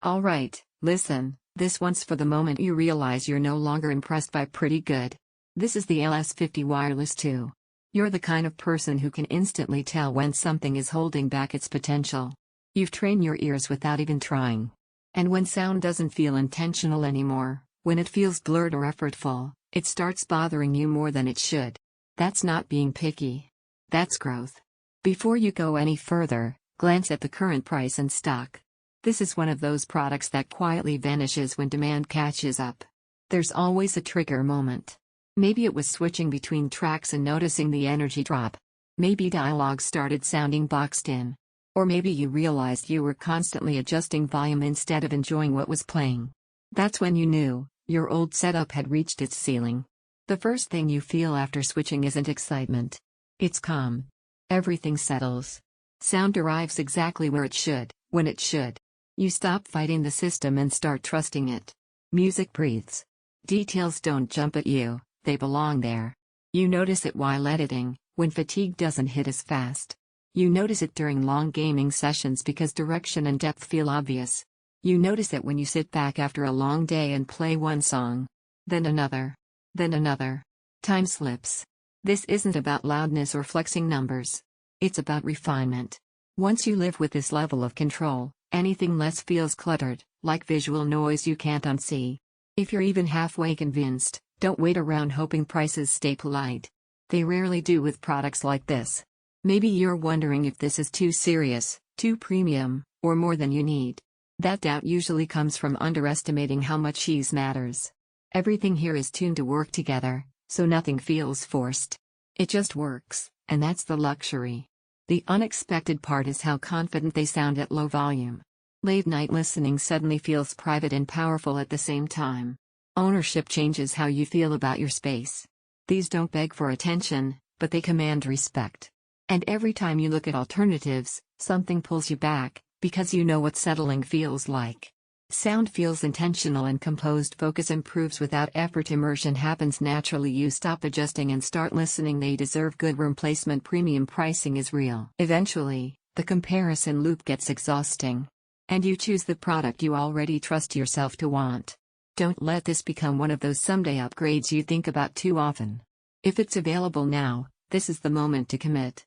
Alright, listen, this one's for the moment you realize you're no longer impressed by pretty good. This is the LS50 Wireless II. You're the kind of person who can instantly tell when something is holding back its potential. You've trained your ears without even trying. And when sound doesn't feel intentional anymore, when it feels blurred or effortful, it starts bothering you more than it should. That's not being picky. That's growth. Before you go any further, glance at the current price and stock. This is one of those products that quietly vanishes when demand catches up. There's always a trigger moment. Maybe it was switching between tracks and noticing the energy drop. Maybe dialogue started sounding boxed in. Or maybe you realized you were constantly adjusting volume instead of enjoying what was playing. That's when you knew your old setup had reached its ceiling. The first thing you feel after switching isn't excitement. It's calm. Everything settles. Sound arrives exactly where it should, when it should. You stop fighting the system and start trusting it. Music breathes. Details don't jump at you, they belong there. You notice it while editing, when fatigue doesn't hit as fast. You notice it during long gaming sessions because direction and depth feel obvious. You notice it when you sit back after a long day and play one song. Then another. Then another. Time slips. This isn't about loudness or flexing numbers. It's about refinement. Once you live with this level of control, anything less feels cluttered, like visual noise you can't unsee. If you're even halfway convinced, don't wait around hoping prices stay polite. They rarely do with products like this. Maybe you're wondering if this is too serious, too premium, or more than you need. That doubt usually comes from underestimating how much ease matters. Everything here is tuned to work together, so nothing feels forced. It just works, and that's the luxury. The unexpected part is how confident they sound at low volume. Late-night listening suddenly feels private and powerful at the same time. Ownership changes how you feel about your space. These don't beg for attention, but they command respect. And every time you look at alternatives, something pulls you back, because you know what settling feels like. Sound feels intentional and composed. Focus improves without effort. Immersion happens naturally. You stop adjusting and start listening. They deserve good room placement. Premium pricing is real. Eventually, the comparison loop gets exhausting. And you choose the product you already trust yourself to want. Don't let this become one of those someday upgrades you think about too often. If it's available now, this is the moment to commit.